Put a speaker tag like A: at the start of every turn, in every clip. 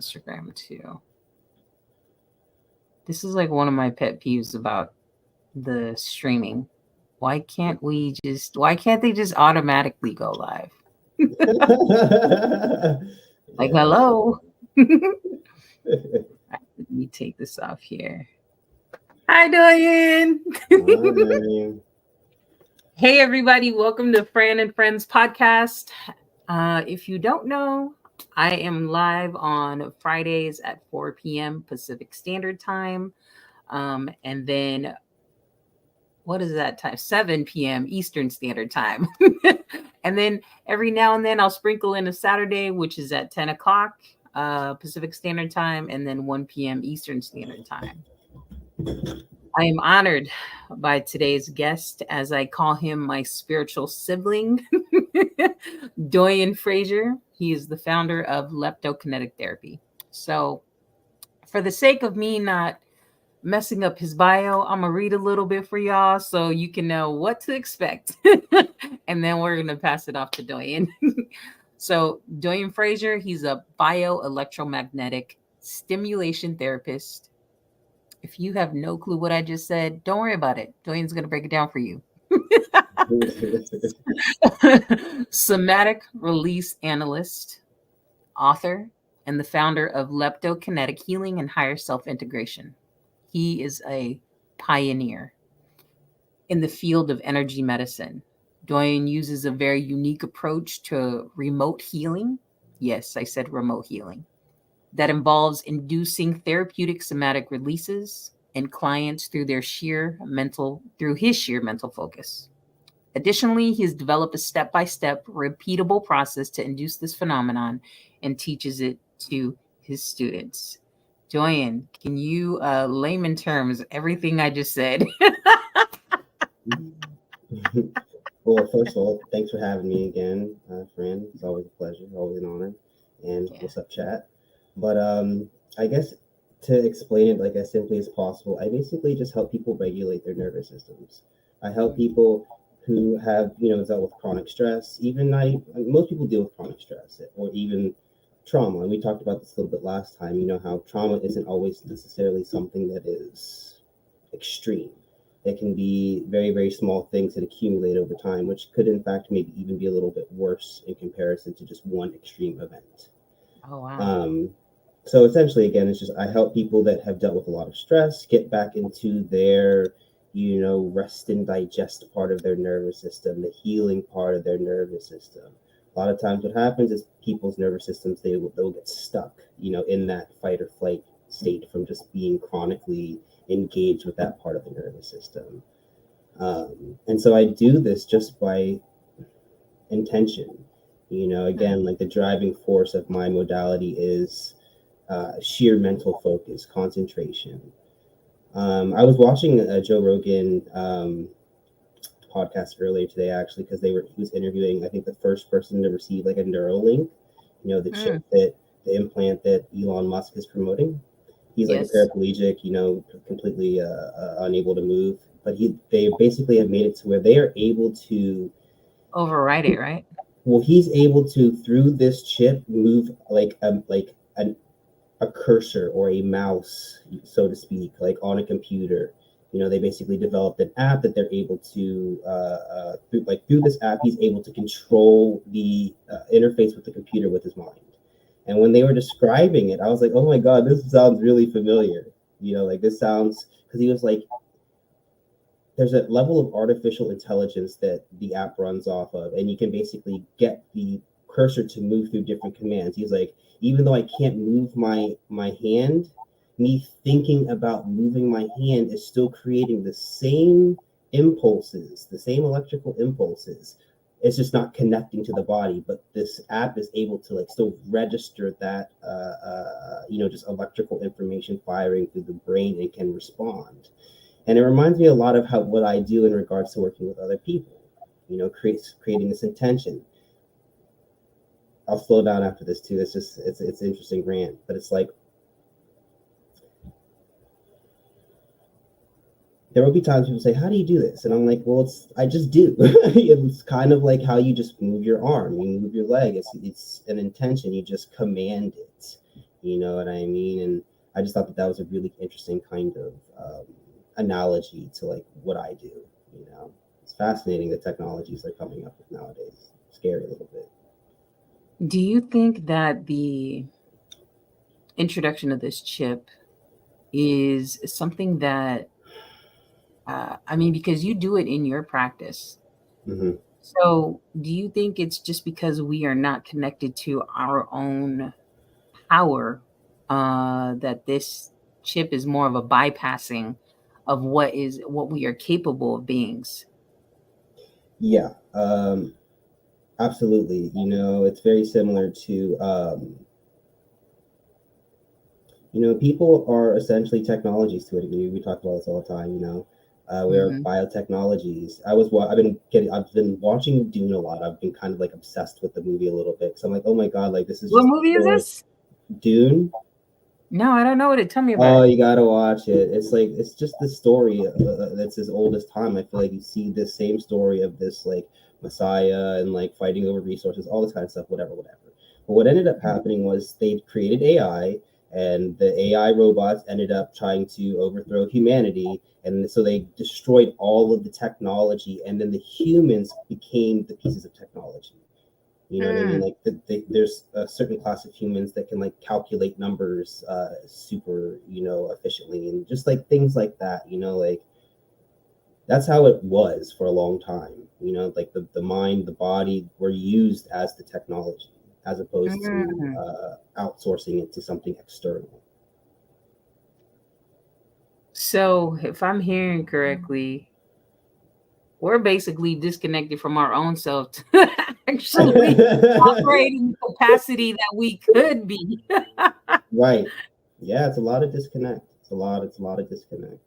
A: Instagram too. This is like one of my pet peeves about the streaming. Why can't they just automatically go live? Like,
B: Yeah.
A: hello. Let me take this off here. Hi, Doyen.
B: Hi.
A: Hey, everybody. Welcome to Fran and Friends podcast. If you don't know, I am live on Fridays at 4 p.m. Pacific Standard Time. And then, what is that time? 7 p.m. Eastern Standard Time. And then every now and then I'll sprinkle in a Saturday, which is at 10 o'clock Pacific Standard Time, and then 1 p.m. Eastern Standard Time. I am honored by today's guest, as I call him my spiritual sibling, D'Oyen Frase. He is the founder of Leptokinetic Therapy. So, for the sake of me not messing up his bio, I'm going to read a little bit for y'all so you can know what to expect. And then we're going to pass it off to D'Oyen. So, D'Oyen Frase, he's a bioelectromagnetic stimulation therapist. If you have no clue what I just said, don't worry about it. D'Oyen's going to break it down for you. Somatic release analyst, author, and the founder of Leptokinetic Healing and Higher Self Integration. He is a pioneer in the field of energy medicine. D'Oyen uses a very unique approach to remote healing. Yes, I said remote healing. That involves inducing therapeutic somatic releases in clients through his sheer mental focus. Additionally, he has developed a step-by-step, repeatable process to induce this phenomenon and teaches it to his students. D'Oyen, can you layman terms everything I just said?
B: Well, first of all, thanks for having me again, friend. It's always a pleasure, always an honor. And what's up, chat? But I guess to explain it like as simply as possible, I basically just help people regulate their nervous systems. I help people who have, dealt with chronic stress. Most people deal with chronic stress or even trauma. And we talked about this a little bit last time. You know how trauma isn't always necessarily something that is extreme. It can be very, very small things that accumulate over time, which could in fact maybe even be a little bit worse in comparison to just one extreme event.
A: Oh, wow.
B: So essentially, again, it's just I help people that have dealt with a lot of stress get back into their, rest and digest part of their nervous system, the healing part of their nervous system. A lot of times what happens is people's nervous systems, they'll get stuck, in that fight or flight state from just being chronically engaged with that part of the nervous system. And so I do this just by intention. Again, like the driving force of my modality is sheer mental focus, concentration. I was watching a Joe Rogan podcast earlier today, actually, because he was interviewing, I think, the first person to receive like a Neuralink, the chip the implant that Elon Musk is promoting. He's like a paraplegic, completely unable to move, but they basically have made it to where they are able to
A: override it, right?
B: Well, he's able to, through this chip, move like a cursor or a mouse, so to speak, like on a computer. They basically developed an app that they're able to, through this app, he's able to control the interface with the computer with his mind. And when they were describing it, I was like, oh my God, this sounds really familiar. This sounds, because he was like, there's a level of artificial intelligence that the app runs off of, and you can basically get the cursor to move through different commands. He's like, even though I can't move my hand, me thinking about moving my hand is still creating the same impulses, the same electrical impulses. It's just not connecting to the body, but this app is able to still register that, just electrical information firing through the brain and can respond. And it reminds me a lot of what I do in regards to working with other people, creating this intention. I'll slow down after this too. It's an interesting rant, but it's like, there will be times people say, how do you do this? And I'm like, well, I just do. It's kind of like how you just move your arm, you move your leg. It's an intention. You just command it. You know what I mean? And I just thought that that was a really interesting kind of analogy to like what I do. You know, it's fascinating the technologies they're coming up with nowadays. Scary a little bit.
A: Do you think that the introduction of this chip is something that, I mean, because you do it in your practice.
B: Hmm.
A: So, do you think it's just because we are not connected to our own power, that this chip is more of a bypassing of what we are capable of beings?
B: Yeah, absolutely. You know, it's very similar to you know, people are essentially technologies to a degree. We talk about this all the time. You know, we are
A: Hmm.
B: biotechnologies. I've been watching Dune a lot. I've been kind of like obsessed with the movie a little bit because I'm like, oh my god, like this is
A: What
B: just
A: movie is
B: story.
A: this?
B: Dune.
A: No, I don't know what it. Tell me about
B: Oh,
A: it.
B: you gotta watch it. It's like it's just the story that's as old as time. I feel like you see this same story of this like Messiah and like fighting over resources, all this kind of stuff, whatever, whatever. But what ended up happening was they created AI, and the AI robots ended up trying to overthrow humanity, and so they destroyed all of the technology, and then the humans became the pieces of technology. You know what I mean?
A: Mm.
B: Like there's a certain class of humans that can like calculate numbers super, you know, efficiently, and just like things like that. You know, like that's how it was for a long time. You know, like the mind, the body were used as the technology, as opposed to
A: Mm.
B: outsourcing it to something external.
A: So, if I'm hearing correctly, we're basically disconnected from our own self to actually operate in the capacity that we could be.
B: Right. Yeah, it's a lot of disconnect. It's a lot of disconnect.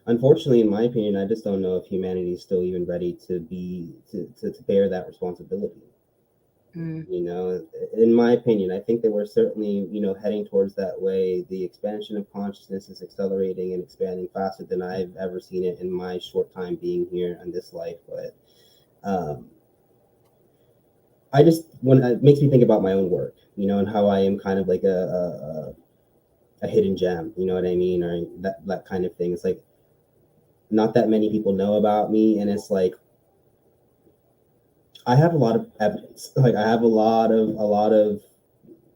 B: Unfortunately, in my opinion, I just don't know if humanity is still even ready to to bear that responsibility.
A: Mm.
B: You know, in my opinion, I think that we're certainly, you know, heading towards that way. The expansion of consciousness is accelerating and expanding faster than I've ever seen it in my short time being here in this life. But um, I just when it makes me think about my own work, you know, and how I am kind of like a hidden gem. You know what I mean, or that kind of thing. It's like not that many people know about me, and it's like I have a lot of evidence. Like I have a lot of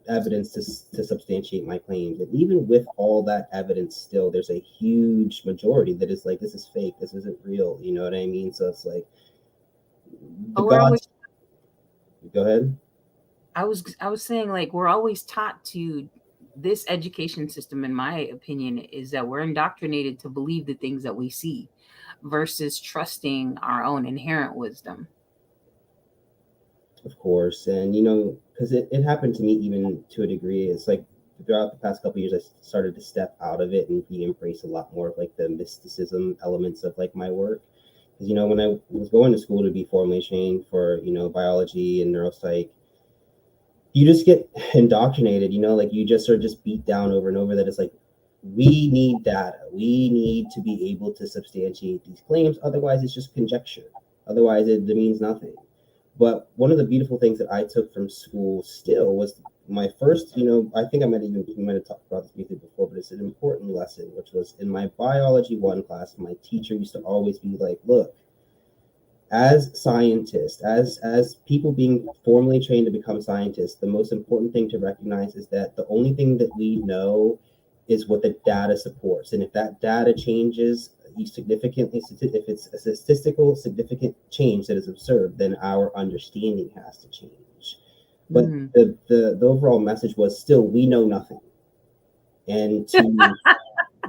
B: evidence to substantiate my claims. And even with all that evidence, still there's a huge majority that is like, this is fake, this isn't real. You know what I mean? So it's like the
A: But we're always,
B: gods. Go ahead.
A: I was saying, like, we're always taught to, this education system, in my opinion, is that we're indoctrinated to believe the things that we see versus trusting our own inherent wisdom.
B: Of course, and you know, because it happened to me even to a degree. It's like throughout the past couple years, I started to step out of it and re-embrace a lot more of like the mysticism elements of like my work. Because you know, when I was going to school to be formally trained for, you know, biology and neuropsych, you just get indoctrinated. You know, like you just are just beat down over and over that it's like we need data, we need to be able to substantiate these claims, otherwise it's just conjecture, otherwise it means nothing. But one of the beautiful things that I took from school still was my first, you know, I think we might have talked about this briefly before, but it's an important lesson, which was in my biology one class. My teacher used to always be like, look, as scientists, as people being formally trained to become scientists, the most important thing to recognize is that the only thing that we know is what the data supports. And if that data changes significantly, if it's a statistical significant change that is observed, then our understanding has to change. But
A: Mm.
B: the overall message was still we know nothing. And to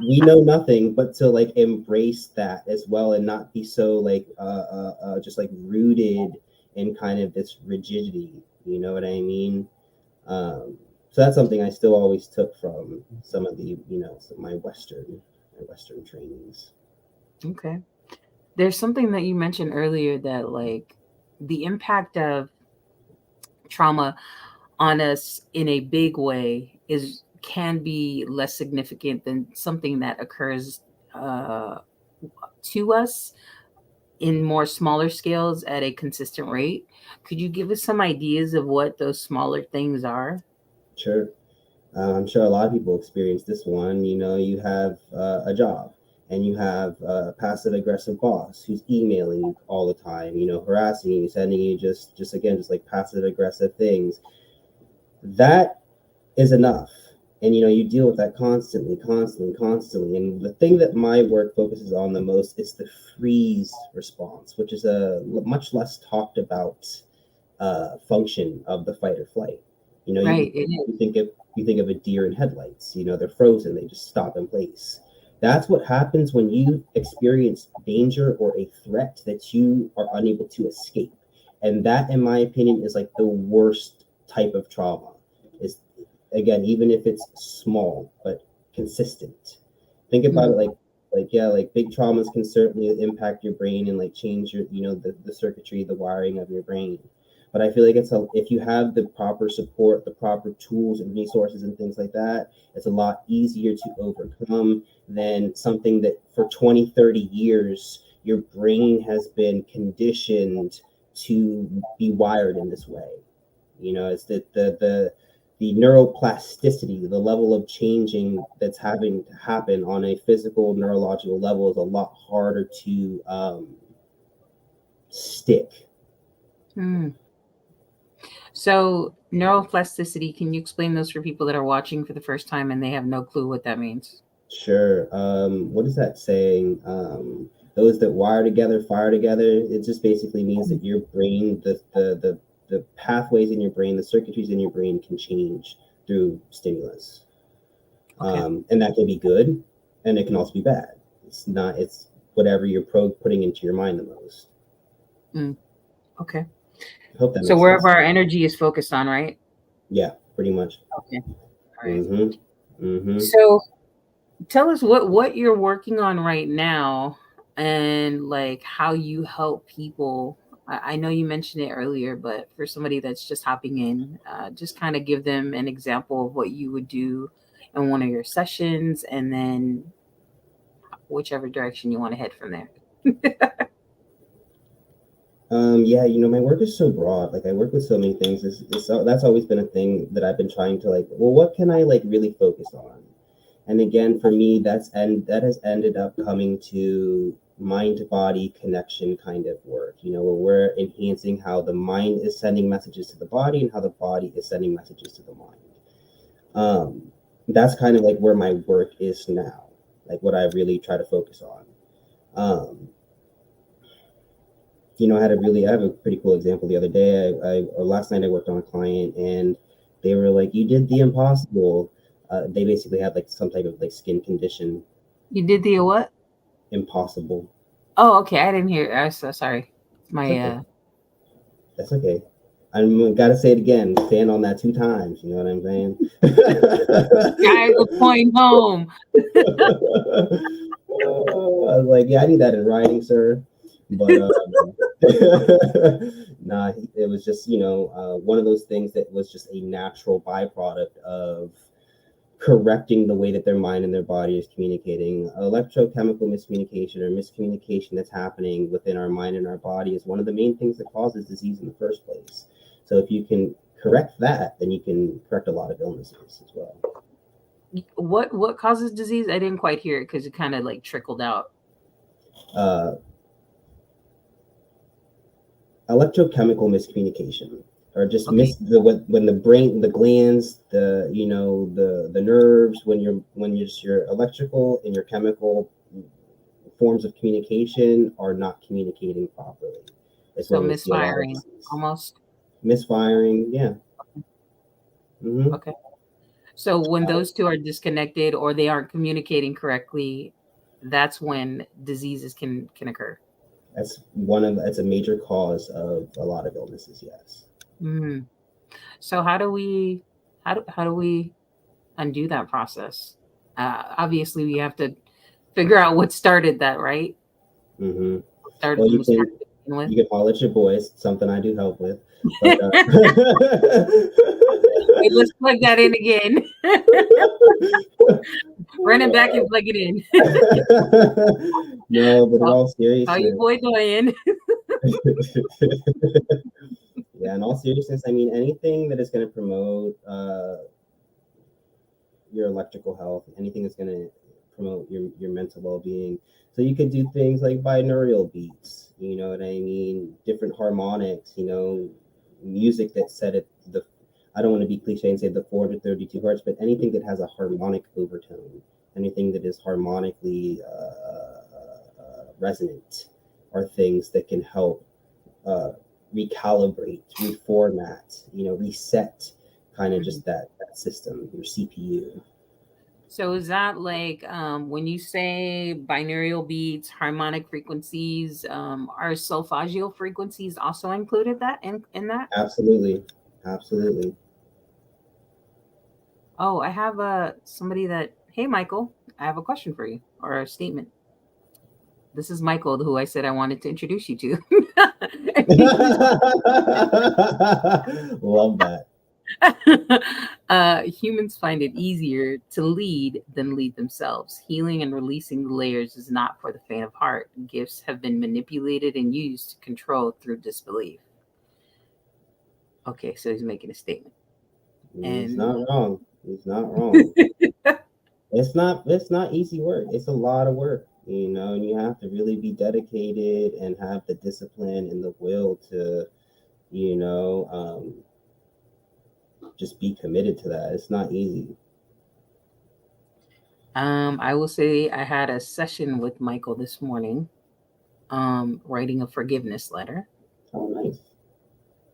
B: we know nothing, but to like embrace that as well and not be so like just like rooted in kind of this rigidity. You know what I mean? So that's something I still always took from some of the, you know, some of my western trainings.
A: Okay. There's something that you mentioned earlier, that, like, the impact of trauma on us in a big way is can be less significant than something that occurs, uh, to us in more smaller scales at a consistent rate. Could you give us some ideas of what those smaller things are?
B: Sure. I'm sure a lot of people experience this one. You know, you have a job and you have a passive aggressive boss who's emailing you all the time, you know, harassing you, sending you just again, just like passive aggressive things. That is enough. And, you know, you deal with that constantly. And the thing that my work focuses on the most is the freeze response, which is a much less talked about function of the fight or flight. You know,
A: Right.
B: you think of a deer in headlights. You know, they're frozen; they just stop in place. That's what happens when you experience danger or a threat that you are unable to escape. And that, in my opinion, is like the worst type of trauma. Is again, even if it's small but consistent. Think about it like yeah, like big traumas can certainly impact your brain and like change your, you know, the circuitry, the wiring of your brain. But I feel like if you have the proper support, the proper tools and resources and things like that, it's a lot easier to overcome than something that for 20, 30 years your brain has been conditioned to be wired in this way. You know, it's the neuroplasticity, the level of changing that's having to happen on a physical neurological level is a lot harder to stick.
A: Mm. So neuroplasticity, can you explain those for people that are watching for the first time and they have no clue what that means?
B: Sure. What is that saying? Those that wire together, fire together. It just basically means that your brain, the pathways in your brain, the circuitries in your brain can change through stimulus.
A: Okay.
B: And that can be good, and it can also be bad. It's whatever you're putting into your mind the most.
A: Okay.
B: I hope that
A: So
B: makes
A: wherever
B: sense.
A: our energy is focused on, right?
B: Yeah, pretty much.
A: Okay. All right.
B: Mm-hmm. Mm-hmm.
A: So tell us what you're working on right now and like how you help people. I know you mentioned it earlier, but for somebody that's just hopping in, just kind of give them an example of what you would do in one of your sessions and then whichever direction you want to head from there.
B: Yeah, you know, my work is so broad. Like I work with so many things. That's always been a thing that I've been trying to like, well, what can I like really focus on? And again, for me, that has ended up coming to mind to body connection kind of work, you know, where we're enhancing how the mind is sending messages to the body and how the body is sending messages to the mind. That's kind of like where my work is now, like what I really try to focus on. Um, you know, I have a pretty cool example the other day. Last night I worked on a client and they were like, "You did the impossible." They basically had like some type of like skin condition.
A: You did the what?
B: Impossible.
A: Oh, okay. I didn't hear. I'm so sorry.
B: It's
A: My
B: okay. That's okay. I'm gotta say it again. Stand on that 2 times. You know what I'm saying?
A: guy was point home.
B: I was like, yeah, I need that in writing, sir. But nah, it was just, you know, one of those things that was just a natural byproduct of correcting the way that their mind and their body is communicating. Electrochemical miscommunication or miscommunication that's happening within our mind and our body is one of the main things that causes disease in the first place. So if you can correct that, then you can correct a lot of illnesses as well.
A: What causes disease? I didn't quite hear it because it kind of like trickled out.
B: Uh, Electrochemical miscommunication or just
A: Okay.
B: when the brain, the glands, the, you know, the nerves, when your electrical and your chemical forms of communication are not communicating properly. It's
A: So
B: when we see a lot of
A: misfiring
B: disease.
A: almost.
B: Misfiring, yeah. Mm-hmm.
A: Okay. So when those two are disconnected or they aren't communicating correctly, that's when diseases can occur.
B: That's a major cause of a lot of illnesses, yes.
A: Mm. So how do we undo that process? Obviously, we have to figure out what started that, right?
B: Mm-hmm.
A: Started
B: Well,
A: from the start to begin with.
B: you can holler at your boys, something I do help with. But
A: Hey, let's plug that in again. Run it back and plug it in.
B: No, but in
A: Call,
B: all
A: call your
B: seriousness,
A: boy D'Oyen.
B: yeah, in all seriousness, I mean anything that is going to promote your electrical health, anything that's going to promote your mental well-being. So you could do things like binaural beats, you know what I mean, different harmonics, you know, music that's set at the, I don't want to be cliche and say the 432 hertz, but anything that has a harmonic overtone, anything that is harmonically resonant, are things that can help uh, recalibrate, reformat, you know, reset kind of just that system, your CPU.
A: So is that like when you say binaural beats, harmonic frequencies, are solfeggio frequencies also included that in that?
B: Absolutely, absolutely.
A: Oh, I have somebody that, hey Michael, I have a question for you or a statement. This is Michael, who I said I wanted to introduce you to. And he just
B: Love that.
A: humans find it easier to lead than lead themselves. Healing and releasing the layers is not for the faint of heart. Gifts have been manipulated and used to control through disbelief. Okay, so he's making a statement.
B: He's
A: And
B: not wrong. He's not wrong. It's not easy work. It's a lot of work, you know, and you have to really be dedicated and have the discipline and the will to, you know, just be committed to that. It's not easy.
A: I will say I had a session with Michael this morning, writing a forgiveness letter.
B: Oh, nice.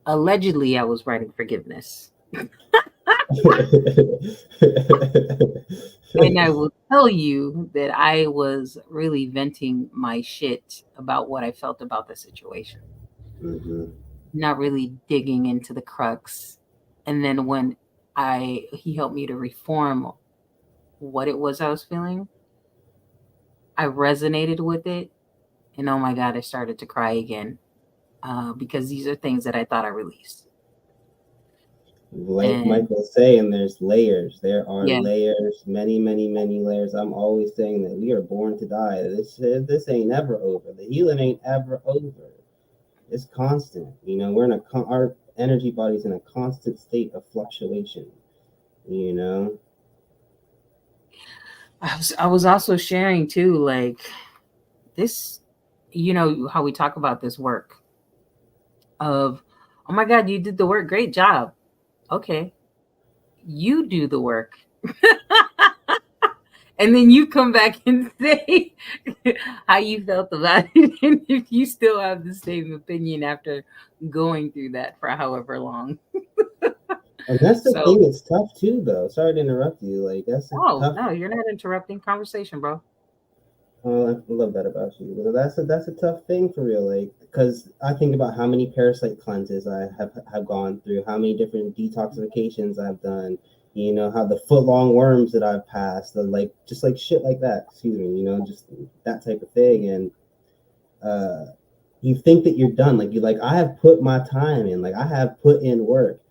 A: Allegedly, I was writing forgiveness. And I will tell you that I was really venting my shit about what I felt about the situation,
B: Hmm.
A: not really digging into the crux. And then when he helped me to reform what it was I was feeling, I resonated with it. And oh my God, I started to cry again, because these are things that I thought I released.
B: Like
A: And
B: Michael's saying, there's layers. There are
A: yeah,
B: layers, many, many, many layers. I'm always saying that we are born to die. This ain't ever over. The healing ain't ever over. It's constant. You know, we're in our energy body's in a constant state of fluctuation. You know.
A: I was also sharing too, like this, how we talk about this work of, oh my God, you did the work, great job. Okay, you do the work. And then you come back and say how you felt about it, and if you still have the same opinion after going through that for however long.
B: And that's the
A: So,
B: thing that's tough too, though. Sorry to interrupt you. Like that's a
A: oh
B: tough.
A: no, you're not interrupting conversation, bro.
B: I love that about you. But that's a tough thing for real. Like because I think about how many parasite cleanses I have gone through, how many different detoxifications I've done. You know how the foot long worms that I've passed, the, like just like shit like that. Excuse me. You know just that type of thing. And uh, you think that you're done. Like you like I have put my time in. Like I have put in work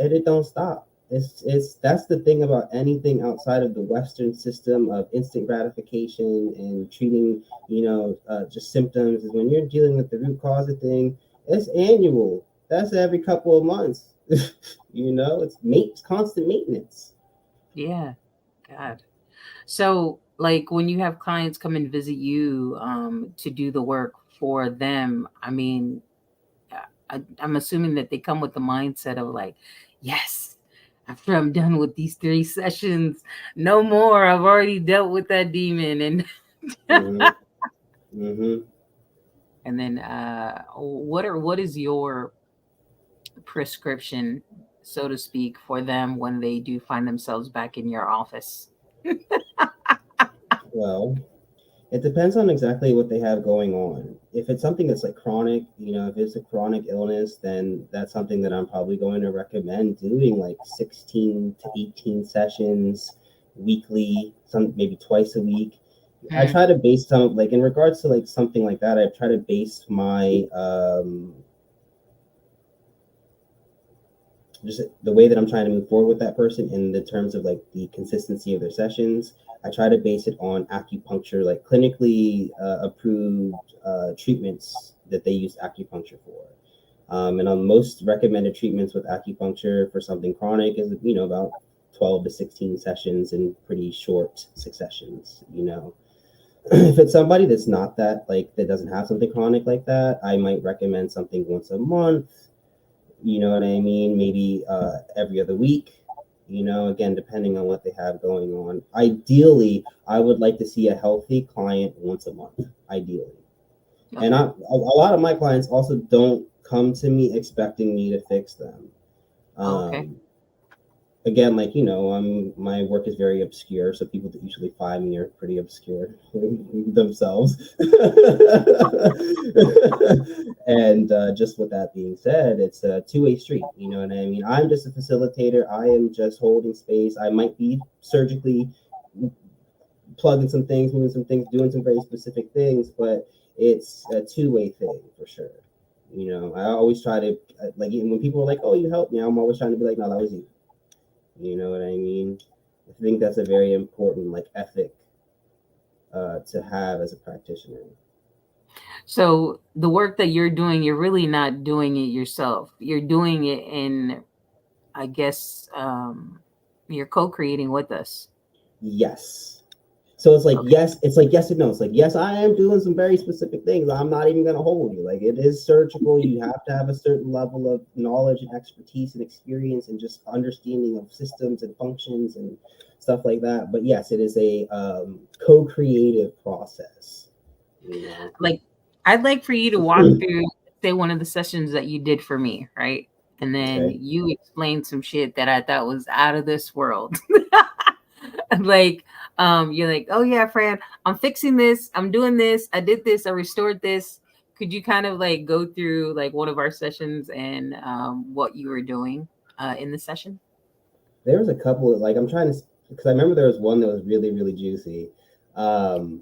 B: and it don't stop. It's that's the thing about anything outside of the Western system of instant gratification and treating, you know, just symptoms, is when you're dealing with the root cause of thing. It's annual. That's every couple of months. You know, it's constant maintenance.
A: Yeah, God. So, like when you have clients come and visit you, to do the work for them, I mean, I'm assuming that they come with the mindset of like, yes, after I'm done with these 3 sessions, no more. I've already dealt with that demon, and
B: Hmm. Hmm.
A: and then what is your prescription, so to speak, for them when they do find themselves back in your office?
B: Well, it depends on exactly what they have going on. If it's something that's like chronic, you know, if it's a chronic illness, then that's something that I'm probably going to recommend doing like 16 to 18 sessions weekly, some maybe twice a week. I
A: Mm,
B: try to base some like in regards to like something like that, I try to base my just the way that I'm trying to move forward with that person in the terms of like the consistency of their sessions. I try to base it on acupuncture, like clinically approved treatments that they use acupuncture for. And on most recommended treatments with acupuncture for something chronic is, you know, about 12 to 16 sessions in pretty short successions, you know. If it's somebody that's not that, like, that doesn't have something chronic like that, I might recommend something once a month, you know what I mean? Maybe every other week, you know, again, depending on what they have going on. Ideally, I would like to see a healthy client once a month, ideally. And
A: Okay.
B: a lot of my clients also don't come to me expecting me to fix them.
A: Okay.
B: Um, Again, like, you know, my work is very obscure, so people that usually find me are pretty obscure themselves. And just with that being said, it's a two-way street. You know what I mean? I'm just a facilitator. I am just holding space. I might be surgically plugging some things, moving some things, doing some very specific things, but it's a two-way thing for sure. You know, I always try to, like, even when people are like, "Oh, you helped me," I'm always trying to be like, "No, that was you." You know what I mean? I think that's a very important, like, ethic to have as a practitioner.
A: So the work that you're doing, you're really not doing it yourself. You're doing it in, I guess, you're co-creating with us.
B: Yes. So it's like
A: Okay.
B: yes, it's like yes and no. It's like yes, I am doing some very specific things. I'm not even gonna hold you. Like, it is surgical. You have to have a certain level of knowledge and expertise and experience and just understanding of systems and functions and stuff like that. But yes, it is a co-creative process. You know.
A: Like, I'd like for you to walk through, say, one of the sessions that you did for me, right? And then
B: Okay.
A: you explained some shit that I thought was out of this world. Like, you're like, oh yeah, Fran, I'm fixing this, I'm doing this, I did this, I restored this. Could you kind of like go through like one of our sessions and what you were doing in the session?
B: There was a couple of, like, I'm trying to, because I remember there was one that was really really juicy. Um,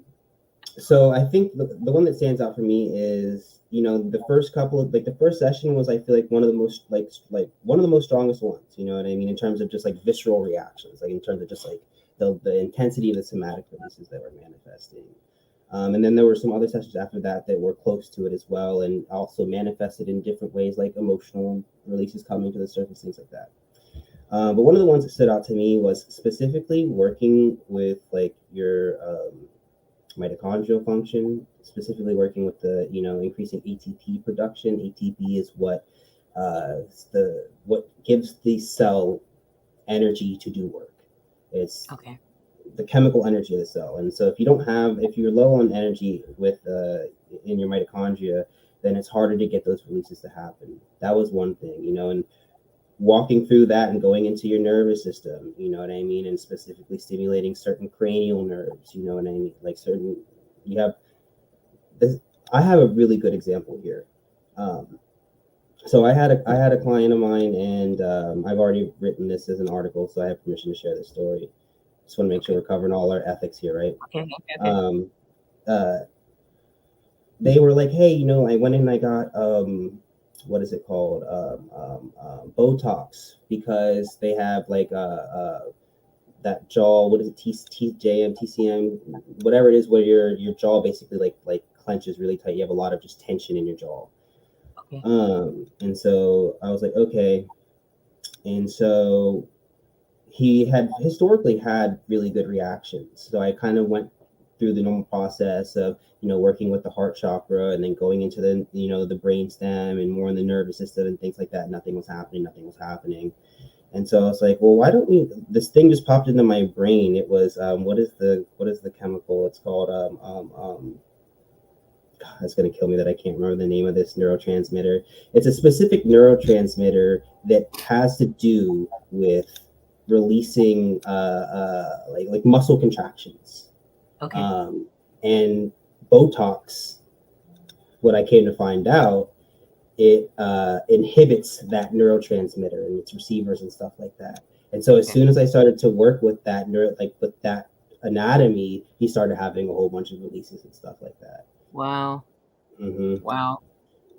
B: so I think the one that stands out for me is, you know, the first couple of, like, the first session was, I feel like, one of the most, like one of the most strongest ones, you know what I mean, in terms of just like visceral reactions, like in terms of just like the intensity of the somatic releases that were manifesting. And then there were some other sessions after that that were close to it as well, and also manifested in different ways, like emotional releases coming to the surface, things like that. But one of the ones that stood out to me was specifically working with, like, your mitochondrial function, specifically working with the, you know, increasing ATP production. ATP is what gives the cell energy to do work. It's
A: Okay.
B: the chemical energy of the cell. And so if you're low on energy with in your mitochondria, then it's harder to get those releases to happen. That was one thing, you know, and walking through that and going into your nervous system, you know what I mean, and specifically stimulating certain cranial nerves, you know what I mean, like certain, you have this. I have a really good example here. Um, so I had a client of mine, and I've already written this as an article, so I have permission to share this story. Just want to make sure
A: Okay.
B: we're covering all our ethics here, right?
A: Okay. Okay. Okay.
B: Um, uh, they were like, hey, you know, I went and I got what is it called, Botox, because they have like that jaw. What is it? TJM, TCM, whatever it is, where your jaw basically like clenches really tight. You have a lot of just tension in your jaw.
A: Okay.
B: And so I was like, okay. And so he had historically had really good reactions. So I kind of went through the normal process of, you know, working with the heart chakra and then going into the, you know, the brain stem and more in the nervous system and things like that. Nothing was happening. Nothing was happening. And so I was like, well, why don't we? This thing just popped into my brain. It was what is the chemical? It's called God, it's gonna kill me that I can't remember the name of this neurotransmitter. It's a specific neurotransmitter that has to do with releasing like muscle contractions.
A: Okay.
B: Um, and Botox, what I came to find out, it inhibits that neurotransmitter and its receivers and stuff like that. And so as
A: Okay.
B: soon as I started to work with that with that anatomy, he started having a whole bunch of releases and stuff like that.
A: Wow.
B: Mm-hmm.
A: Wow.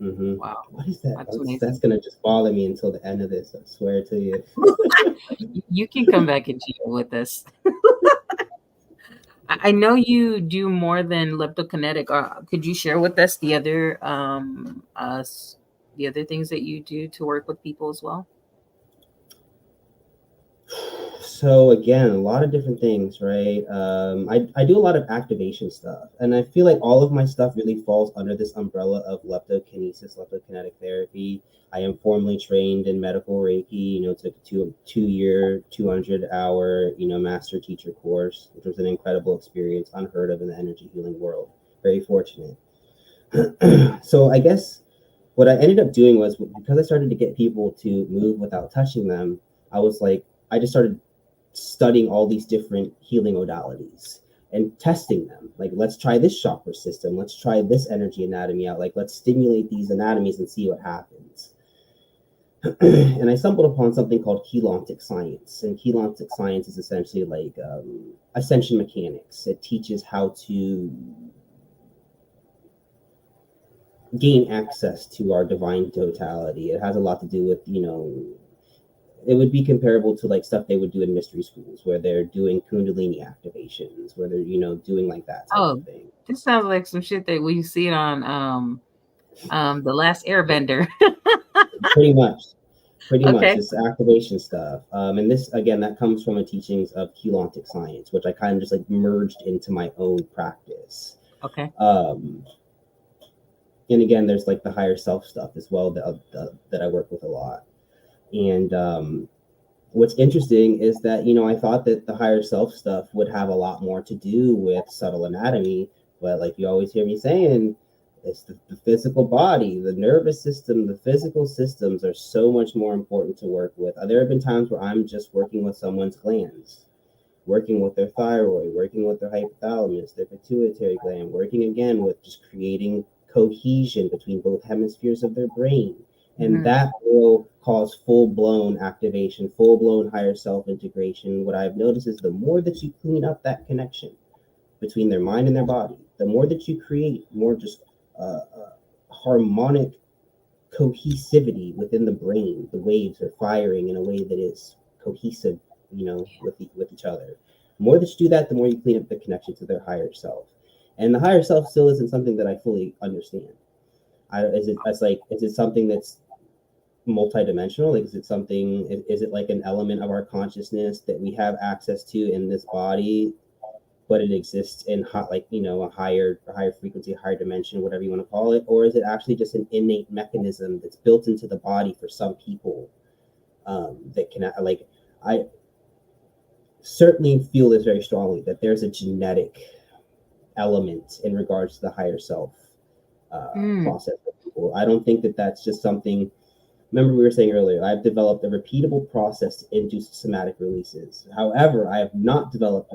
B: Mm-hmm.
A: Wow.
B: What is that?
A: That's
B: That's
A: amazing.
B: gonna just bother me until the end of this. I swear to you.
A: You can come back and chill with this. I know you do more than leptokinetic. Could you share with us the other things that you do to work with people as well?
B: So again, a lot of different things, right? I do a lot of activation stuff, and I feel like all of my stuff really falls under this umbrella of leptokinesis, leptokinetic therapy. I am formally trained in medical Reiki. Took a 2 year, 200 hour, master teacher course, which was an incredible experience, unheard of in the energy healing world. Very fortunate. So I guess what I ended up doing was, because I started to get people to move without touching them, I was like, I just started studying all these different healing modalities and testing them. Like, let's try this chakra system. Let's try this energy anatomy out. Like, let's stimulate these anatomies and see what happens. And I stumbled upon something called Chelantic science. And Chelantic science is essentially like ascension mechanics. It teaches how to gain access to our divine totality. It has a lot to do with, it would be comparable to like stuff they would do in mystery schools where they're doing kundalini activations, where they're, doing like that type of
A: Oh,
B: thing.
A: this sounds like some shit that we see it on The Last Airbender.
B: Pretty much. Pretty much.
A: Okay.
B: It's activation stuff. And this, again, that comes from the teachings of Chelantic science, which I kind of just like merged into my own practice.
A: Okay.
B: Um, and again, there's like the higher self stuff as well that I work with a lot. And what's interesting is that, I thought that the higher self stuff would have a lot more to do with subtle anatomy, but like you always hear me saying, it's the physical body, the nervous system, the physical systems are so much more important to work with. There have been times where I'm just working with someone's glands, working with their thyroid, working with their hypothalamus, their pituitary gland, working again with just creating cohesion between both hemispheres of their brain. And that will cause full-blown activation, full-blown higher self-integration. What I've noticed is the more that you clean up that connection between their mind and their body, the more that you create more just harmonic cohesivity within the brain. The waves are firing in a way that is cohesive, with each other. The more that you do that, the more you clean up the connection to their higher self. And the higher self still isn't something that I fully understand. Is it something that's multidimensional? Like, is it something? Is it like an element of our consciousness that we have access to in this body, but it exists in a higher frequency, higher dimension, whatever you want to call it? Or is it actually just an innate mechanism that's built into the body for some people, that can, like, I certainly feel this very strongly, that there's a genetic element in regards to the higher self process for people. I don't think that that's just something. Remember, we were saying earlier, I've developed a repeatable process to induce somatic releases. However, I have not developed,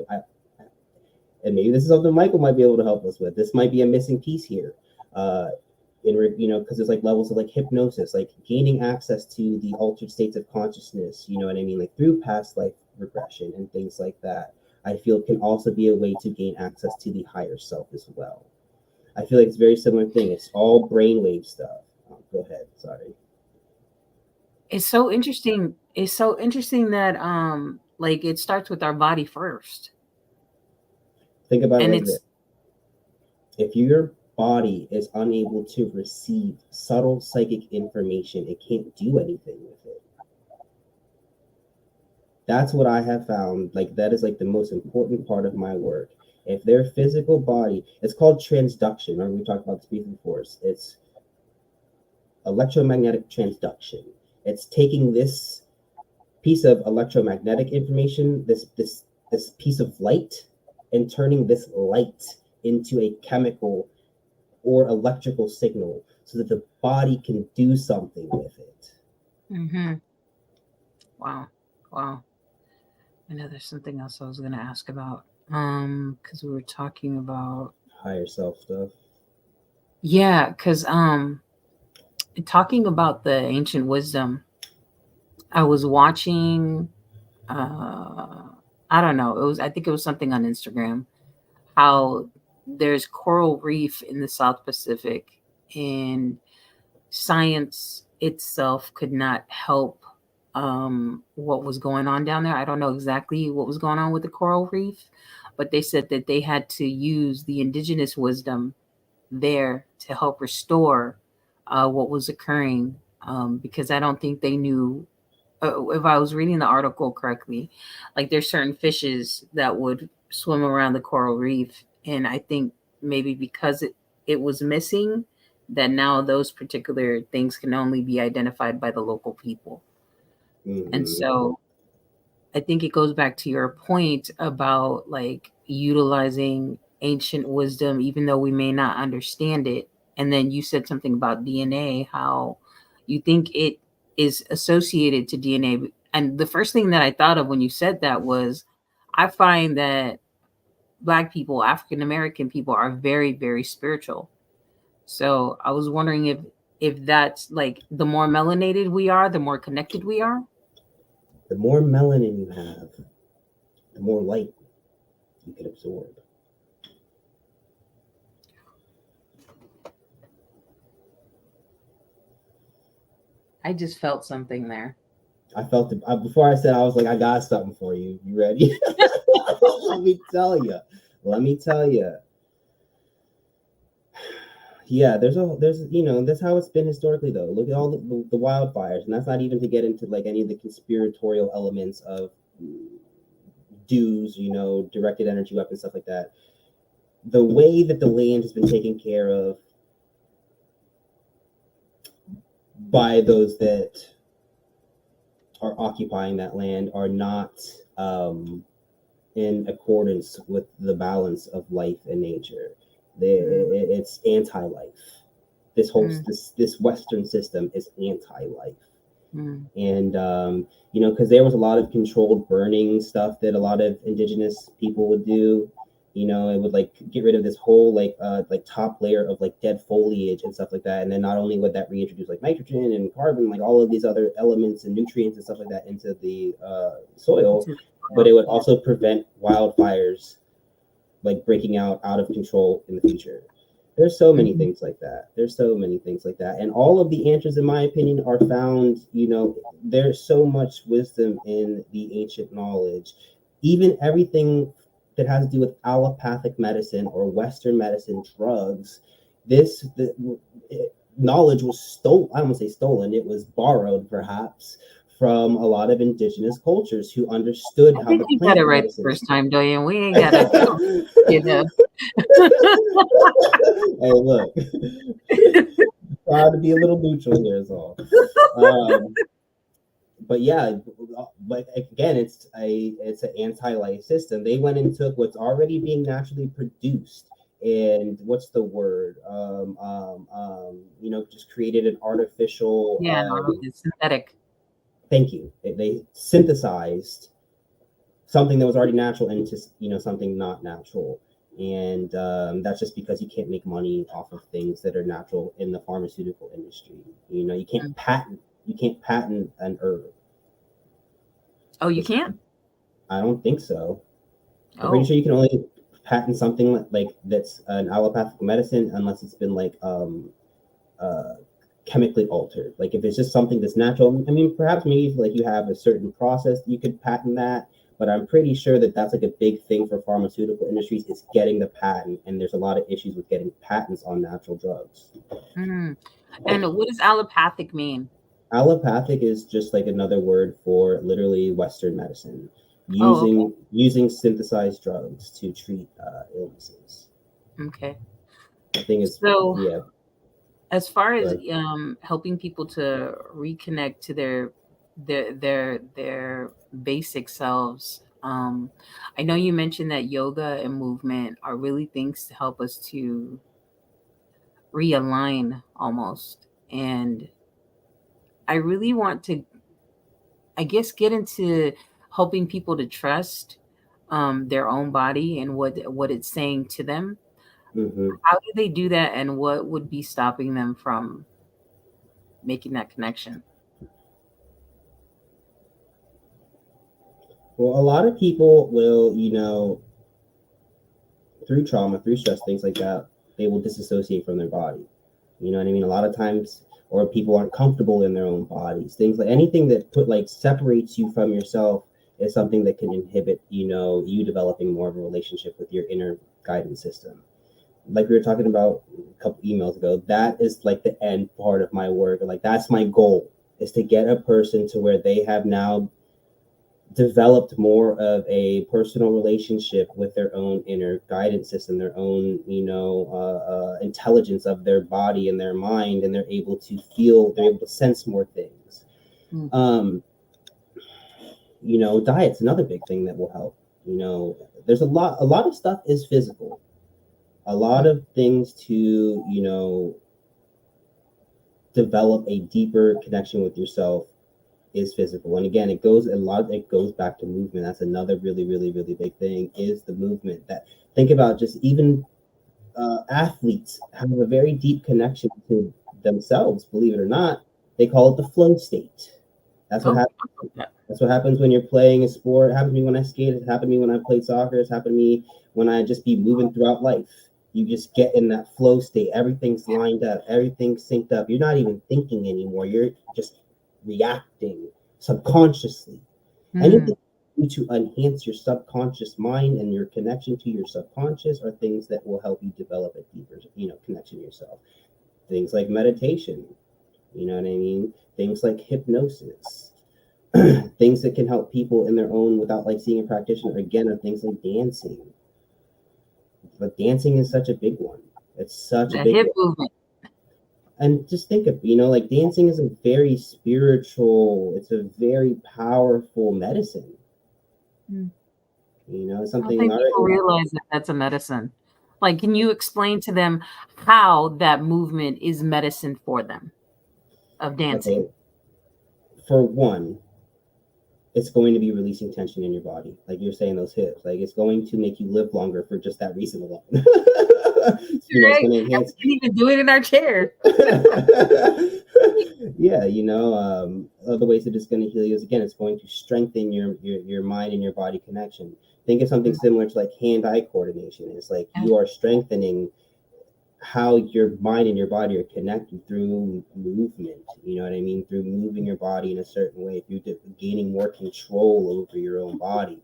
B: and maybe this is something Michael might be able to help us with. This might be a missing piece here, because there's like levels of like hypnosis, like gaining access to the altered states of consciousness. You know what I mean? Like through past life regression and things like that. I feel can also be a way to gain access to the higher self as well. I feel like it's a very similar thing. It's all brainwave stuff. Go ahead. Sorry.
A: It's so interesting. It's so interesting that like it starts with our body first.
B: Think about it
A: And
B: like this. If your body is unable to receive subtle psychic information, it can't do anything with it. That's what I have found. Like, that is like the most important part of my work. If their physical body, it's called transduction. Remember we talked about the speaking force. It's electromagnetic transduction. It's taking this piece of electromagnetic information, this piece of light, and turning this light into a chemical or electrical signal so that the body can do something with it.
A: Wow. I know there's something else I was going to ask about. Because we were talking about
B: Higher self stuff.
A: Yeah, because talking about the ancient wisdom, I was watching. I don't know. I think it was something on Instagram. How there's coral reef in the South Pacific, and science itself could not help what was going on down there. I don't know exactly what was going on with the coral reef, but they said that they had to use the indigenous wisdom there to help restore what was occurring, because I don't think they knew if I was reading the article correctly, like there's certain fishes that would swim around the coral reef, and I think maybe because it was missing, that now those particular things can only be identified by the local people. And
B: Mm-hmm.
A: so I think it goes back to your point about like utilizing ancient wisdom, even though we may not understand it. And then you said something about DNA, how you think it is associated to DNA. And the first thing that I thought of when you said that was I find that Black people, African American people are very, very spiritual. So I was wondering if that's like the more melanated we are, the more connected we are.
B: The more melanin you have, the more light you can absorb.
A: I just felt something there.
B: I felt it before I said. I was like, I got something for you. You ready? Let me tell you. Let me tell you. Yeah, there's that's how it's been historically though. Look at all the wildfires, and that's not even to get into like any of the conspiratorial elements of dues, directed energy weapons, stuff like that. The way that the land has been taken care of by those that are occupying that land are not in accordance with the balance of life and nature. It's anti-life. This Western system is anti-life. And because there was a lot of controlled burning stuff that a lot of indigenous people would do. It would like get rid of this whole like top layer of like dead foliage and stuff like that, and then not only would that reintroduce like nitrogen and carbon, like all of these other elements and nutrients and stuff like that into the soil, but it would also prevent wildfires like breaking out of control in the future. There's so many things like that. And all of the answers, in my opinion, are found, there's so much wisdom in the ancient knowledge. Even everything that has to do with allopathic medicine or Western medicine drugs, the knowledge was stolen. I don't want to say stolen, it was borrowed perhaps from a lot of indigenous cultures who understood how the
A: You got
B: plant
A: it right the
B: medicine.
A: first time, D'Oyen. We ain't got to,
B: Hey, look, try to be a little neutral here is all. But yeah, but again, it's an anti-life system. They went and took what's already being naturally produced, and what's the word? Just created an artificial.
A: it's synthetic.
B: Thank you. They synthesized something that was already natural into something not natural, and that's just because you can't make money off of things that are natural in the pharmaceutical industry. You can't patent an herb.
A: Oh, you can't?
B: I don't think so. I'm pretty sure you can only patent something like that's an allopathic medicine unless it's been like chemically altered. Like if it's just something that's natural, I mean, perhaps maybe like you have a certain process, you could patent that. But I'm pretty sure that that's like a big thing for pharmaceutical industries is getting the patent, and there's a lot of issues with getting patents on natural drugs.
A: And what does allopathic mean?
B: Allopathic is just like another word for literally Western medicine, using synthesized drugs to treat illnesses.
A: Okay.
B: I think it's
A: so. As far as helping people to reconnect to their basic selves, I know you mentioned that yoga and movement are really things to help us to realign almost. And I really want to, I guess, get into helping people to trust their own body and what it's saying to them.
B: Mm-hmm.
A: How do they do that, and what would be stopping them from making that connection?
B: Well, a lot of people will, through trauma, through stress, things like that, they will disassociate from their body. You know what I mean? A lot of times, or people aren't comfortable in their own bodies. Things like anything that separates you from yourself is something that can inhibit, you developing more of a relationship with your inner guidance system. Like we were talking about a couple emails ago, that is like the end part of my work. Like that's my goal. is to get a person to where they have now developed more of a personal relationship with their own inner guidance system, their own, intelligence of their body and their mind, and they're able to feel, they're able to sense more things.
A: Mm.
B: Diet's another big thing that will help. There's a lot of stuff is physical. A lot of things to, develop a deeper connection with yourself is physical. And again, it goes back to movement. That's another really, really, really big thing, is the movement. That, think about, just even athletes have a very deep connection to themselves, believe it or not. They call it the flow state. That's what happens. That's what happens when you're playing a sport. It happened to me when I skated. It happened to me when I played soccer. It's happened to me when I just be moving throughout life. You just get in that flow state. Everything's lined up. Everything's synced up. You're not even thinking anymore. You're just reacting subconsciously. Anything to enhance your subconscious mind and your connection to your subconscious are things that will help you develop a deeper, connection to yourself. Things like meditation, you know what I mean? Things like hypnosis, things that can help people in their own without like seeing a practitioner, again, are things like dancing. But dancing is such a big one. It's such a big
A: hip movement.
B: And just think of, like, dancing is a very spiritual, it's a very powerful medicine. Something.
A: I don't think people realize that that's a medicine. Like, can you explain to them how that movement is medicine for them, of dancing?
B: Okay. For one, it's going to be releasing tension in your body. Like you're saying, those hips, like it's going to make you live longer for just that reason alone.
A: Right? We can even do it in our chair.
B: Yeah, other ways that it's going to heal you is, again, it's going to strengthen your mind and your body connection. Think of something similar to like hand-eye coordination. It's like you are strengthening how your mind and your body are connected through movement. You know what I mean? Through moving your body in a certain way, through gaining more control over your own body.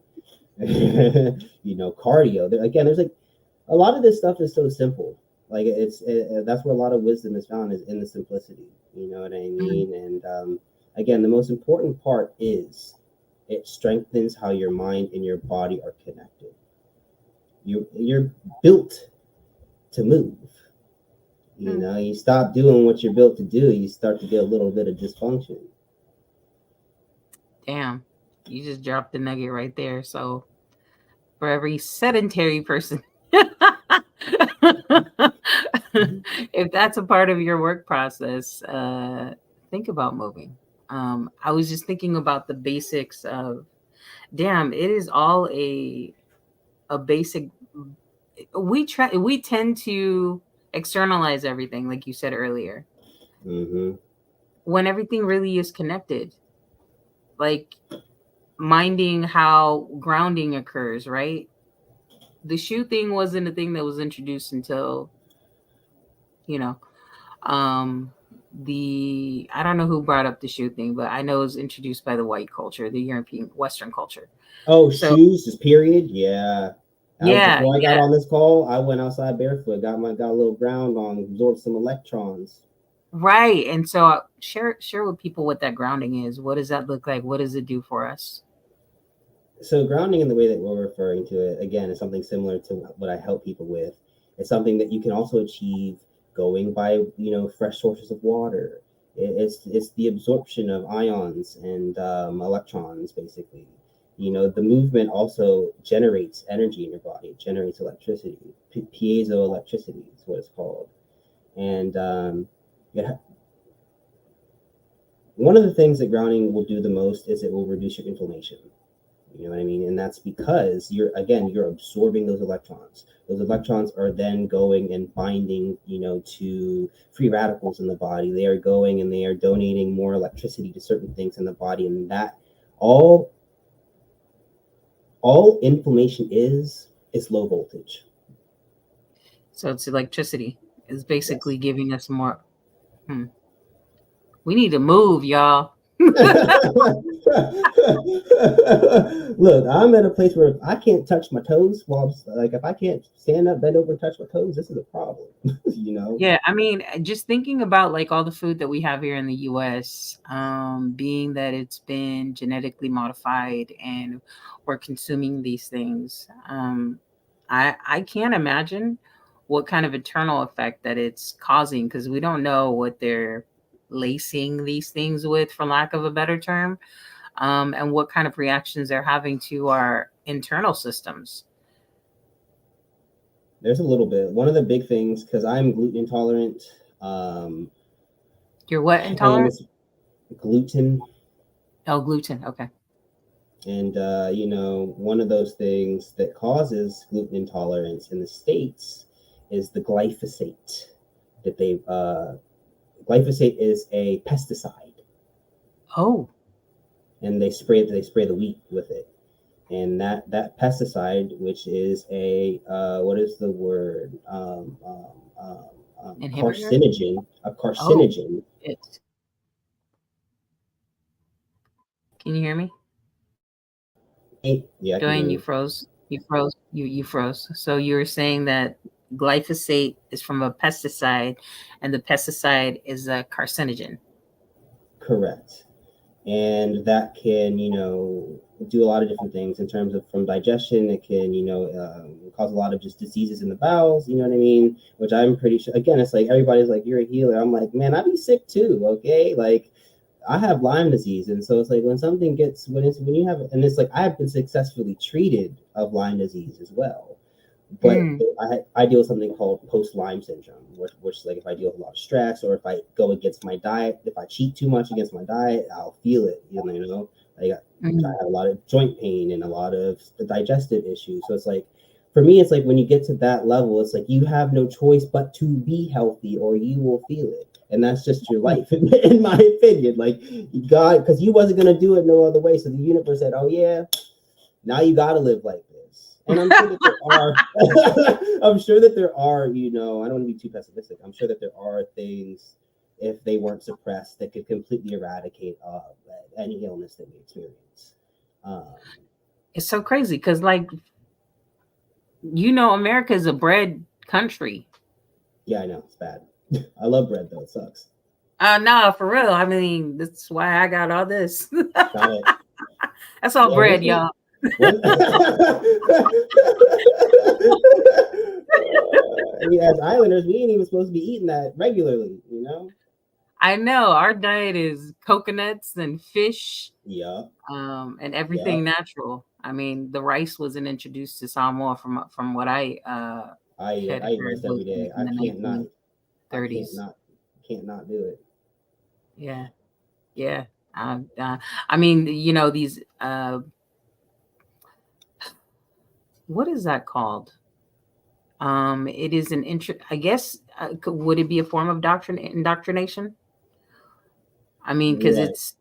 B: Cardio. Again, there's like a lot of this stuff is so simple. Like that's where a lot of wisdom is found, is in the simplicity. You know what I mean? And again, the most important part is it strengthens how your mind and your body are connected. You're built to move. You stop doing what you're built to do, you start to get a little bit of dysfunction.
A: Damn, you just dropped the nugget right there. So for every sedentary person, if that's a part of your work process, think about moving. I was just thinking about the basics of, damn, it is all a basic. We tend to externalize everything, like you said earlier, when everything really is connected. Like minding how grounding occurs, right? The shoe thing wasn't a thing that was introduced until, I don't know who brought up the shoe thing, but I know it was introduced by the white culture, the European Western culture.
B: Shoes, just period. Yeah. Before I got
A: yeah.
B: on this call, I went outside barefoot, got a little ground on, absorbed some electrons.
A: Right. And so share with people what that grounding is. What does that look like? What does it do for us?
B: So grounding, in the way that we're referring to it, again, is something similar to what I help people with. It's something that you can also achieve going by, fresh sources of water. It's the absorption of ions and electrons, basically. The movement also generates energy in your body. It generates electricity. Piezoelectricity is what it's called. And one of the things that grounding will do the most is it will reduce your inflammation. You know what I mean? And that's because you're absorbing those electrons. Those electrons are then going and binding, to free radicals in the body. They are going and they are donating more electricity to certain things in the body. And that all inflammation is low voltage.
A: So it's electricity. It's basically giving us more. We need to move, y'all.
B: Look, I'm at a place where if I can't touch my toes while like if I can't stand up, bend over, and touch my toes, this is a problem. You know?
A: Yeah, I mean, just thinking about like all the food that we have here in the US, being that it's been genetically modified and we're consuming these things, I can't imagine what kind of internal effect that it's causing because we don't know what they're lacing these things with, for lack of a better term, and what kind of reactions they're having to our internal systems.
B: There's a little bit. One of the big things, because I'm gluten intolerant, um,
A: You're what
B: and
A: intolerant?
B: it's gluten.
A: Oh, gluten. Okay.
B: And, one of those things that causes gluten intolerance in the States is the glyphosate that glyphosate is a pesticide,
A: Oh,
B: and they spray the wheat with it. And that pesticide, which is what is the word?
A: inhibitor.
B: Carcinogen, a
A: Oh,
B: carcinogen.
A: it's. Can you hear me?
B: Yeah, I can hear
A: Joanne, you
B: you.
A: froze. You froze. You froze. So you were saying that glyphosate is from a pesticide, and the pesticide is a carcinogen.
B: Correct. And that can, do a lot of different things in terms of from digestion. It can, cause a lot of just diseases in the bowels. You know what I mean? Which I'm pretty sure. Again, it's like everybody's like, "You're a healer." I'm like, man, I'd be sick too. Okay, like I have Lyme disease, and so it's like when something gets when you have, and it's like I have been successfully treated of Lyme disease as well, but
A: Mm.
B: I deal with something called post Lyme syndrome, which like if I deal with a lot of stress or if I go against my diet, if I cheat too much against my diet, I'll feel it. Like I
A: Mm.
B: have a lot of joint pain and a lot of digestive issues. So it's like for me, it's like when you get to that level, it's like you have no choice but to be healthy or you will feel it. And that's just your life, in my opinion. Like God, because you wasn't gonna do it no other way. So the universe said, "Oh yeah, now you got to live like this." And I'm sure that there are, I'm sure that there are, I don't want to be too pessimistic. I'm sure that there are things, if they weren't suppressed, that could completely eradicate any illness that we experience. Um,
A: It's so crazy because, like, America is a bread country.
B: yeah, I know it's bad. I love bread though. It sucks.
A: Nah, for real. I mean, that's why I got all this.
B: Got it.
A: That's all
B: Yeah.
A: bread, y'all.
B: As islanders, we ain't even supposed to be eating that regularly.
A: I know our diet is coconuts and fish,
B: Yeah.
A: and
B: Yeah.
A: everything natural. I mean, the rice wasn't introduced to Samoa from what I had
B: I eat
A: heard
B: rice every
A: was
B: day.
A: in the
B: I can't
A: 1930s.
B: not can't not do it.
A: Yeah, yeah. I mean, these what is that called? It is an I guess would it be a form of indoctrination? I mean, because
B: Yeah,
A: it's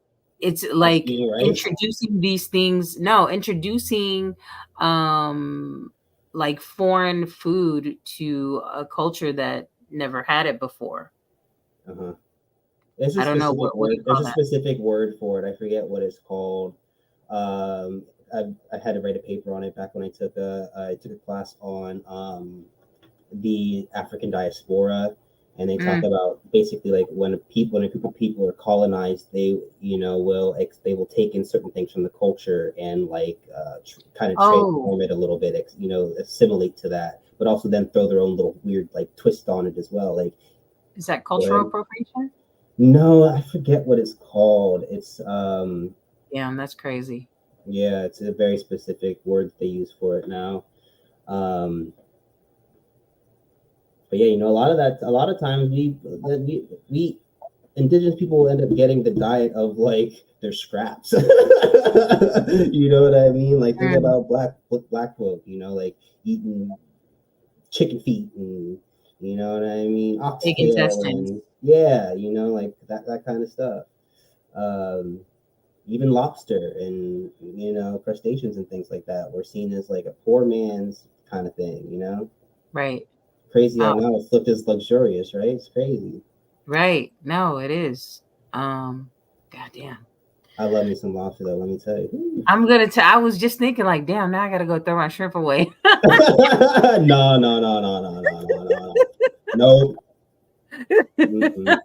B: just
A: like
B: eating rice.
A: introducing these things. No, introducing um like foreign food to a culture that never had it before.
B: Uh-huh. There's a
A: I don't know
B: specific
A: what do
B: word.
A: you
B: There's
A: call
B: a
A: that?
B: specific word for it. I forget what it's called. I had to write a paper on it back when I took a class on the African diaspora, and they talk
A: Mm.
B: about basically like when a group of people are colonized, they will take in certain things from the culture and like kind of
A: Oh,
B: transform it a little bit, assimilate to that, but also then throw their own little weird like twist on it as well. Like
A: is that cultural
B: when
A: appropriation?
B: no, I forget what it's called. It's
A: Yeah, that's crazy.
B: yeah, it's a very specific word that they use for it now. Um, but yeah, a lot of times we indigenous people will end up getting the diet of like their scraps. You know what I mean? Like think
A: Mm.
B: about black folk, like eating chicken feet and you know what I mean,
A: Big
B: oxtail
A: intestines.
B: and yeah, like that kind of stuff. Um, Even lobster and crustaceans and things like that were seen as like a poor man's kind of thing.
A: Right.
B: Crazy, I
A: Oh,
B: know it's looked as luxurious, right? It's crazy.
A: right. No, it is. Goddamn.
B: I love me some lobster though. Let me tell you.
A: I was just thinking, like, damn, now I gotta go throw my shrimp away.
B: No, no, no, no, no, no, no, no, no. Mm-mm.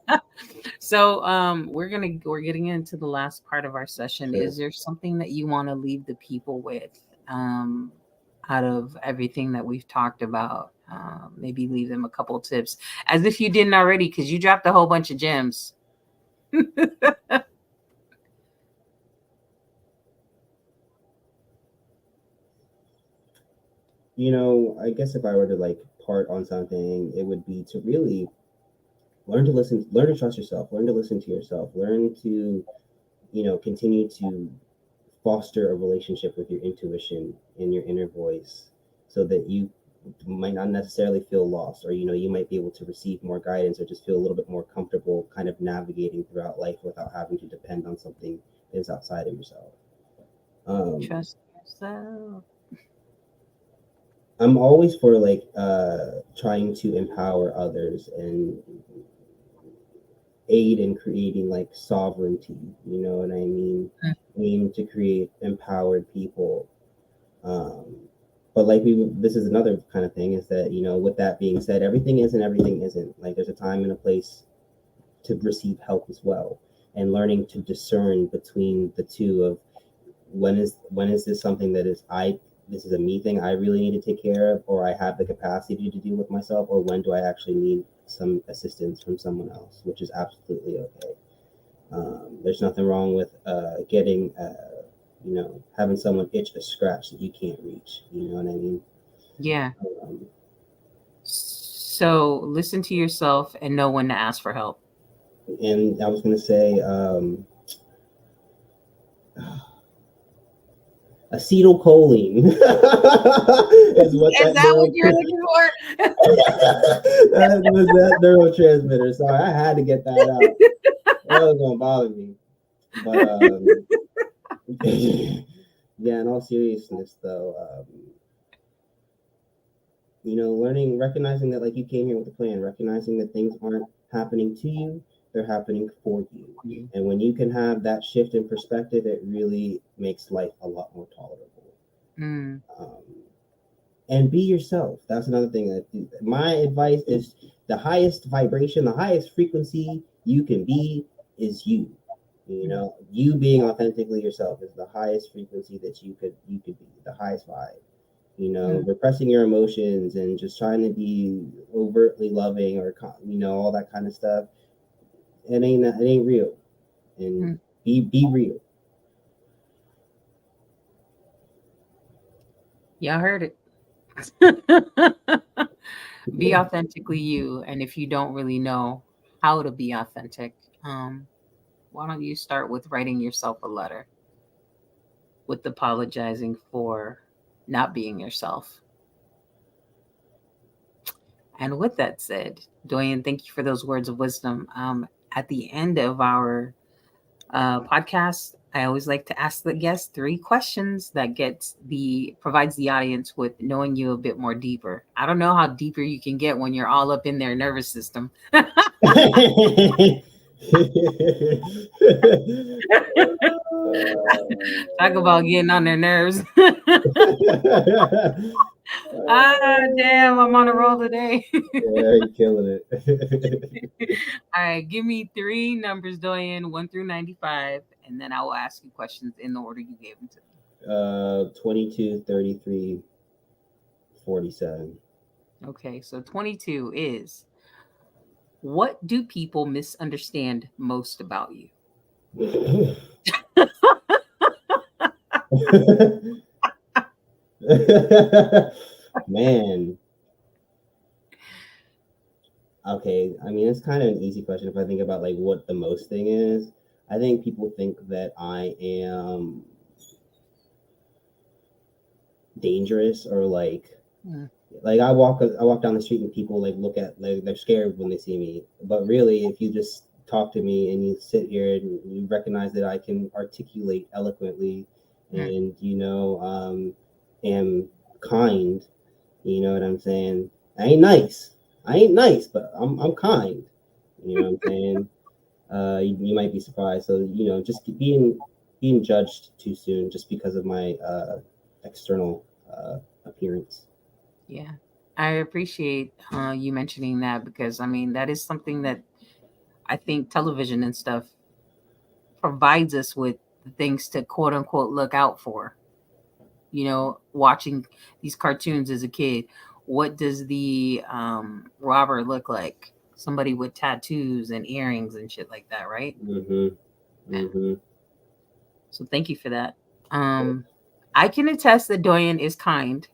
A: So we're getting into the last part of our session.
B: Sure.
A: Is there something that you want to leave the people with, out of everything that we've talked about? Maybe leave them a couple tips, as if you didn't already, because you dropped a whole bunch of gems.
B: I guess if I were to like part on something, it would be to really learn to trust yourself, learn to listen to yourself, learn to, continue to foster a relationship with your intuition and your inner voice so that you might not necessarily feel lost, or you might be able to receive more guidance or just feel a little bit more comfortable kind of navigating throughout life without having to depend on something that is outside of yourself.
A: Trust yourself.
B: I'm always for like trying to empower others and aid in creating like sovereignty, you know what I mean? Aim to create empowered people. Um, but like this is another kind of thing, is that, with that being said, everything isn't. Like there's a time and a place to receive help as well. And learning to discern between the two of when is this something that this is a me thing I really need to take care of, or I have the capacity to deal with myself, or when do I actually need some assistance from someone else, which is absolutely okay. There's nothing wrong with getting, having someone itch a scratch that you can't reach. You know what I mean?
A: Yeah.
B: Um,
A: So listen to yourself and know when to ask for help.
B: and I was going to say, acetylcholine is what
A: Is
B: that
A: that what you're looking for?
B: that was that neurotransmitter. Sorry, I had to get that out. That was gonna bother me. But yeah, in all seriousness though, recognizing that like you came here with a plan, recognizing that things aren't happening to you, they're happening for you. And when you can have that shift in perspective, it really makes life a lot more tolerable.
A: Mm.
B: And be yourself. That's another thing. That my advice is, the highest vibration, the highest frequency you can be is you. You being authentically yourself is the highest frequency that you could be, the highest vibe. Repressing your emotions and just trying to be overtly loving, or all that kind of stuff. It ain't real. And be real.
A: Y'all heard it. Be authentically you. And if you don't really know how to be authentic, why don't you start with writing yourself a letter with apologizing for not being yourself? And with that said, D'Oyen, thank you for those words of wisdom. At the end of our podcast, I always like to ask the guests 3 questions that provides the audience with knowing you a bit more deeper. I don't know how deeper you can get when you're all up in their nervous system. Talk about getting on their nerves. Damn, I'm on a roll today.
B: Yeah, you're killing it.
A: All right, give me 3 numbers, D'Oyen, 1 through 95, and then I will ask you questions in the order you gave them to me.
B: 22, 33, 47.
A: Okay, so 22 is, what do people misunderstand most about you?
B: Man. Okay, I mean, it's kind of an easy question if I think about like what the most thing is. I think people think that I am dangerous, or like I walk down the street and people like look at, like they're scared when they see me. But really, if you just talk to me and you sit here and you recognize that I can articulate eloquently, and am kind, you know what I'm saying? I ain't nice, but I'm kind. You know what I'm saying? You might be surprised. So just being being judged too soon just because of my external appearance.
A: Yeah. I appreciate you mentioning that because I mean that is something that I think television and stuff provides us with the things to quote unquote look out for. You know, watching these cartoons as a kid, what does the robber look like? Somebody with tattoos and earrings and shit like that, right?
B: Mm-hmm.
A: Yeah.
B: Mm-hmm.
A: So thank you for that. Um, I can attest that Doyen is kind.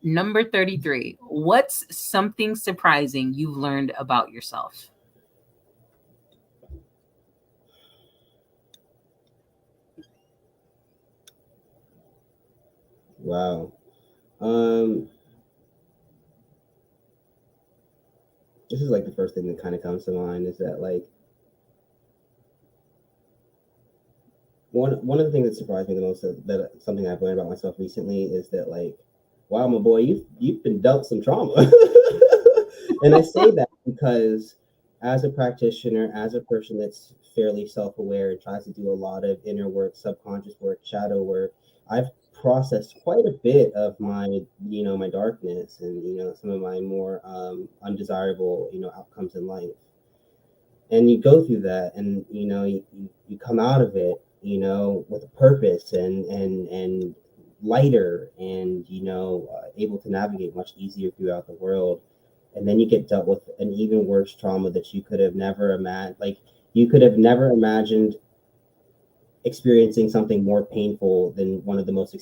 A: Number 33. What's something surprising you've learned about yourself?
B: Wow. Um, this is like the first thing that kind of comes to mind is that like one of the things that surprised me the most that something I've learned about myself recently is that like, wow, my boy, you've been dealt some trauma, and I say that because as a practitioner, as a person that's fairly self-aware and tries to do a lot of inner work, subconscious work, shadow work, I've processed quite a bit of my my darkness and some of my more undesirable outcomes in life, and you go through that and you come out of it with a purpose and lighter and able to navigate much easier throughout the world, and then you get dealt with an even worse trauma that you could have never imagined, like you could have never imagined experiencing something more painful than one of the most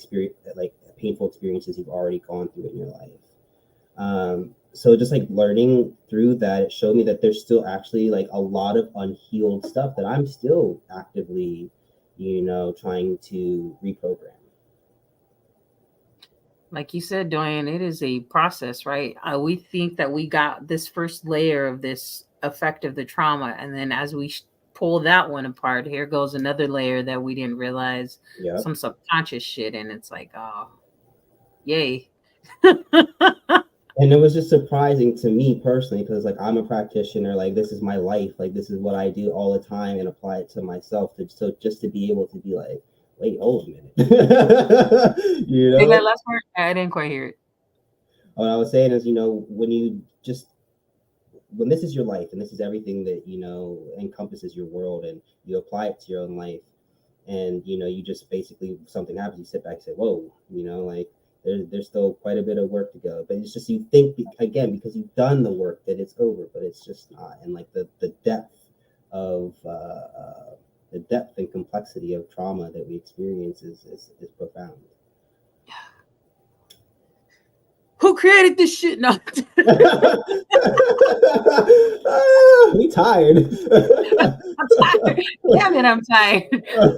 B: painful experiences you've already gone through in your life. So just like learning through that, it showed me that there's still actually like a lot of unhealed stuff that I'm still actively, trying to reprogram.
A: Like you said, Doyen, it is a process, right? We think that we got this first layer of this effect of the trauma, and then as we pull that one apart, here goes another layer that we didn't realize,
B: Yep.
A: some subconscious shit, and it's like, oh, yay.
B: And it was just surprising to me personally because like I'm a practitioner, like this is my life, like this is what I do all the time and apply it to myself. So just to be able to be like, wait, hold a minute,
A: Say that last part. I didn't quite hear it.
B: What I was saying is, when you just when this is your life and this is everything that encompasses your world and you apply it to your own life, and you just basically something happens, you sit back and say, whoa, like there's still quite a bit of work to go, but it's just you think again because you've done the work that it's over, but it's just not. And like the depth of the depth and complexity of trauma that we experience is profound.
A: Who created this shit? No.
B: We tired.
A: I'm tired. Damn it, I'm tired.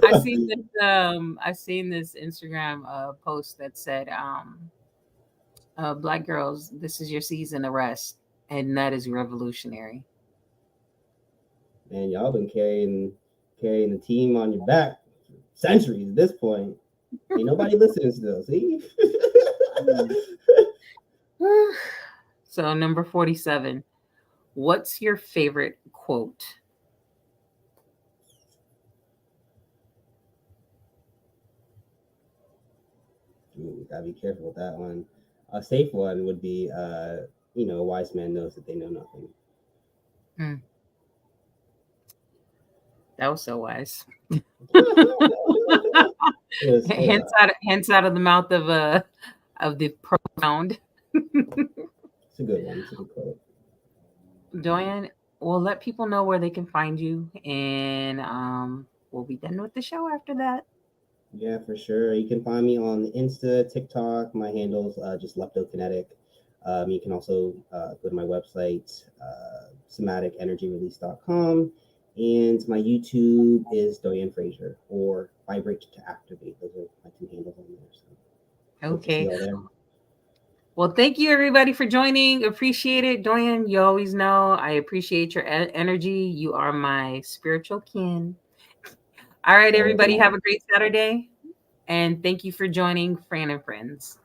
A: I seen this Instagram post that said, black girls, this is your season of rest, and that is revolutionary.
B: Man, y'all been carrying the team on your back for centuries at this point. Ain't nobody listening still. See?
A: So number 47. What's your favorite quote?
B: Ooh, gotta be careful with that one. A safe one would be, a wise man knows that they know nothing.
A: Mm, that was so wise. Hence out of the mouth of the profound.
B: It's a good one. It's a good quote.
A: Doyen, we'll let people know where they can find you, and we'll be done with the show after that.
B: Yeah, for sure. You can find me on Insta, TikTok. My handle's just Leptokinetic. You can also go to my website, somaticenergyrelease.com. And my YouTube is D'Oyen Frase or Vibrate to Activate. Those are my two handles on there. So hope to see
A: Okay.
B: y'all there.
A: Well, thank you everybody for joining. Appreciate it. Doyen, you always know I appreciate your energy. You are my spiritual kin. All right, everybody, have a great Saturday. And thank you for joining Fran and Friends.